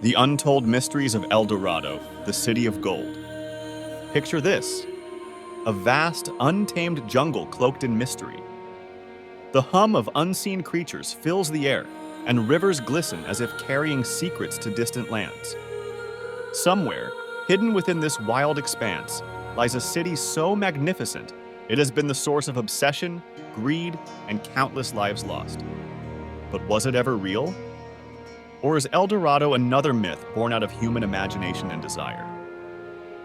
The Untold Mysteries of El Dorado, the City of Gold. Picture this: a vast, untamed jungle cloaked in mystery. The hum of unseen creatures fills the air, and rivers glisten as if carrying secrets to distant lands. Somewhere, hidden within this wild expanse, lies a city so magnificent it has been the source of obsession, greed, and countless lives lost. But was it ever real? Or is El Dorado another myth born out of human imagination and desire?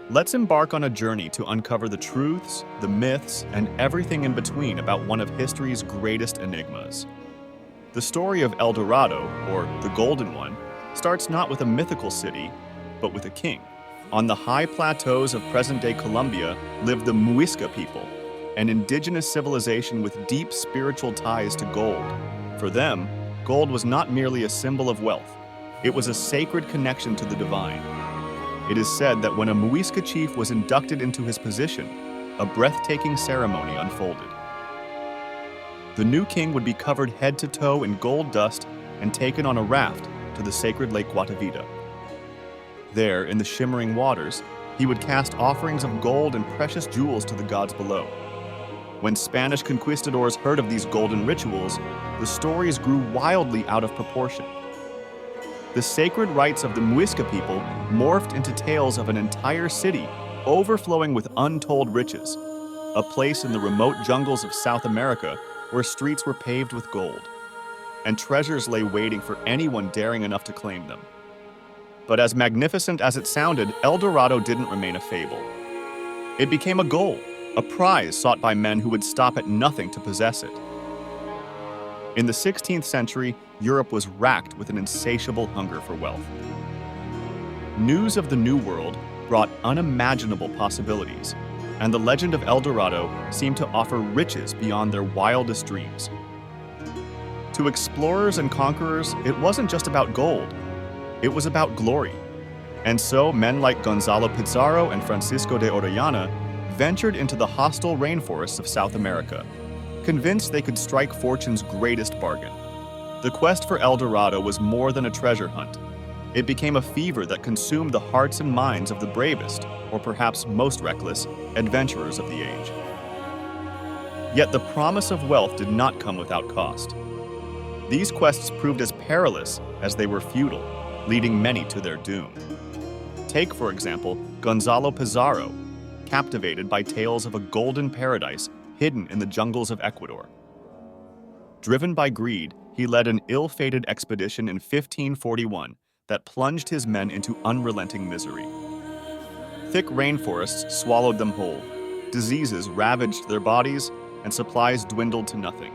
Let's embark on a journey to uncover the truths, the myths, and everything in between about one of history's greatest enigmas. The story of El Dorado, or the Golden One, starts not with a mythical city, but with a king. On the high plateaus of present-day Colombia lived the Muisca people, an indigenous civilization with deep spiritual ties to gold. For them, gold was not merely a symbol of wealth, it was a sacred connection to the divine. It is said that when a Muisca chief was inducted into his position, a breathtaking ceremony unfolded. The new king would be covered head to toe in gold dust and taken on a raft to the sacred Lake Guatavita. There, in the shimmering waters, he would cast offerings of gold and precious jewels to the gods below. When Spanish conquistadors heard of these golden rituals, the stories grew wildly out of proportion. The sacred rites of the Muisca people morphed into tales of an entire city overflowing with untold riches, a place in the remote jungles of South America where streets were paved with gold, and treasures lay waiting for anyone daring enough to claim them. But as magnificent as it sounded, El Dorado didn't remain a fable. It became a goal, a prize sought by men who would stop at nothing to possess it. In the 16th century, Europe was racked with an insatiable hunger for wealth. News of the New World brought unimaginable possibilities, and the legend of El Dorado seemed to offer riches beyond their wildest dreams. To explorers and conquerors, it wasn't just about gold, it was about glory. And so men like Gonzalo Pizarro and Francisco de Orellana ventured into the hostile rainforests of South America, convinced they could strike fortune's greatest bargain. The quest for El Dorado was more than a treasure hunt. It became a fever that consumed the hearts and minds of the bravest, or perhaps most reckless, adventurers of the age. Yet the promise of wealth did not come without cost. These quests proved as perilous as they were futile, leading many to their doom. Take, for example, Gonzalo Pizarro, captivated by tales of a golden paradise hidden in the jungles of Ecuador. Driven by greed, he led an ill-fated expedition in 1541 that plunged his men into unrelenting misery. Thick rainforests swallowed them whole, diseases ravaged their bodies, and supplies dwindled to nothing.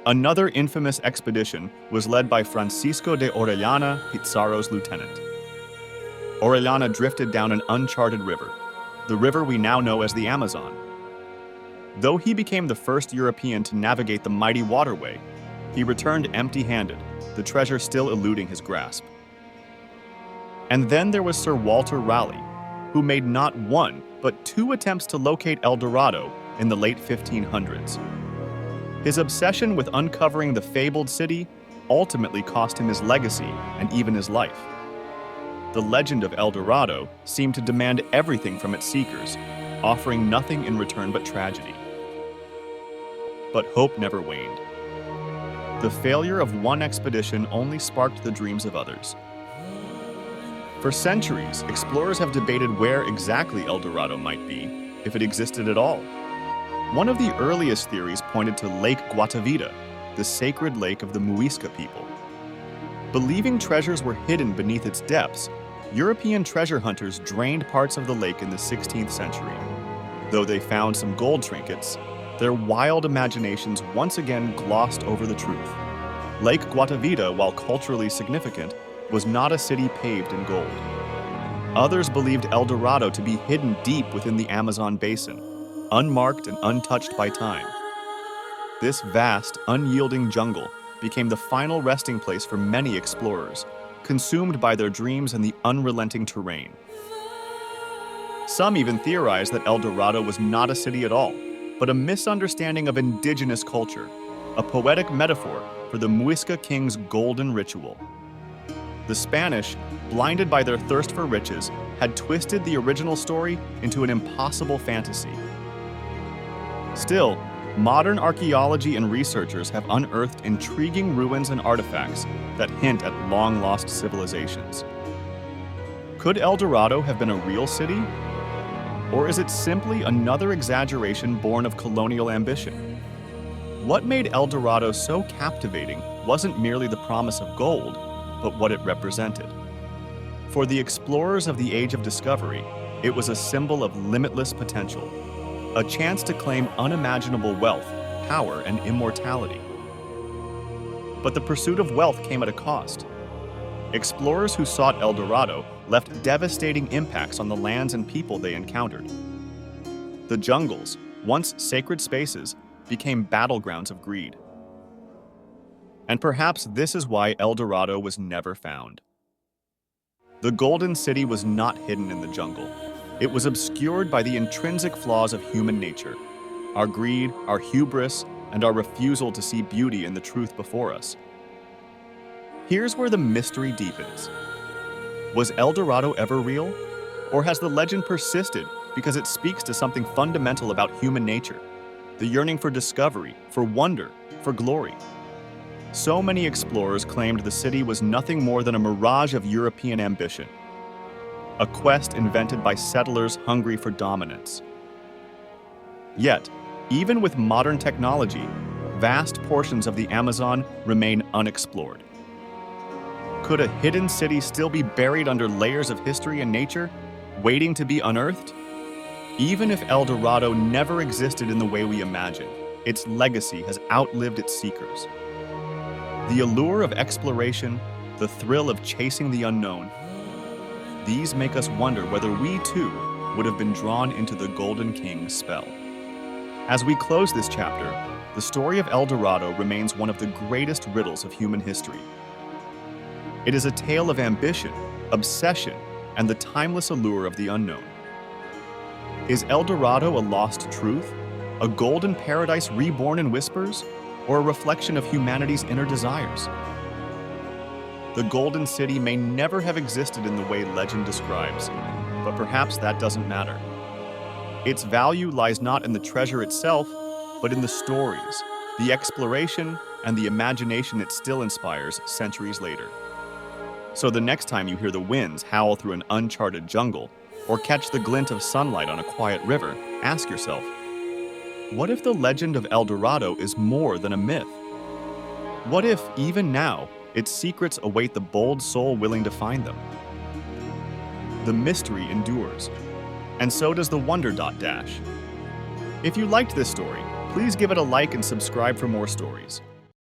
Another infamous expedition was led by Francisco de Orellana, Pizarro's lieutenant. Orellana drifted down an uncharted river, the river we now know as the Amazon. Though he became the first European to navigate the mighty waterway, he returned empty-handed, the treasure still eluding his grasp. And then there was Sir Walter Raleigh, who made not one, but two attempts to locate El Dorado in the late 1500s. His obsession with uncovering the fabled city ultimately cost him his legacy and even his life. The legend of El Dorado seemed to demand everything from its seekers, offering nothing in return but tragedy. But hope never waned. The failure of one expedition only sparked the dreams of others. For centuries, explorers have debated where exactly El Dorado might be, if it existed at all. One of the earliest theories pointed to Lake Guatavita, the sacred lake of the Muisca people. Believing treasures were hidden beneath its depths, European treasure hunters drained parts of the lake in the 16th century. Though they found some gold trinkets, their wild imaginations once again glossed over the truth. Lake Guatavita, while culturally significant, was not a city paved in gold. Others believed El Dorado to be hidden deep within the Amazon basin, unmarked and untouched by time. This vast, unyielding jungle became the final resting place for many explorers, consumed by their dreams and the unrelenting terrain. Some even theorize that El Dorado was not a city at all, but a misunderstanding of indigenous culture, a poetic metaphor for the Muisca king's golden ritual. The Spanish, blinded by their thirst for riches, had twisted the original story into an impossible fantasy. Still, modern archaeology and researchers have unearthed intriguing ruins and artifacts that hint at long-lost civilizations. Could El Dorado have been a real city? Or is it simply another exaggeration born of colonial ambition? What made El Dorado so captivating wasn't merely the promise of gold, but what it represented. For the explorers of the Age of Discovery, it was a symbol of limitless potential, a chance to claim unimaginable wealth, power, and immortality. But the pursuit of wealth came at a cost. Explorers who sought El Dorado left devastating impacts on the lands and people they encountered. The jungles, once sacred spaces, became battlegrounds of greed. And perhaps this is why El Dorado was never found. The Golden City was not hidden in the jungle. It was obscured by the intrinsic flaws of human nature, our greed, our hubris, and our refusal to see beauty in the truth before us. Here's where the mystery deepens. Was El Dorado ever real? Or has the legend persisted because it speaks to something fundamental about human nature? The yearning for discovery, for wonder, for glory. So many explorers claimed the city was nothing more than a mirage of European ambition, a quest invented by settlers hungry for dominance. Yet, even with modern technology, vast portions of the Amazon remain unexplored. Could a hidden city still be buried under layers of history and nature, waiting to be unearthed? Even if El Dorado never existed in the way we imagine, its legacy has outlived its seekers. The allure of exploration, the thrill of chasing the unknown, these make us wonder whether we too would have been drawn into the Golden King's spell. As we close this chapter, the story of El Dorado remains one of the greatest riddles of human history. It is a tale of ambition, obsession, and the timeless allure of the unknown. Is El Dorado a lost truth, a golden paradise reborn in whispers, or a reflection of humanity's inner desires? The Golden City may never have existed in the way legend describes, but perhaps that doesn't matter. Its value lies not in the treasure itself, but in the stories, the exploration, and the imagination it still inspires centuries later. So the next time you hear the winds howl through an uncharted jungle, or catch the glint of sunlight on a quiet river, ask yourself, what if the legend of El Dorado is more than a myth? What if, even now, its secrets await the bold soul willing to find them? The mystery endures, and so does the wonder dash. If you liked this story, please give it a like and subscribe for more stories.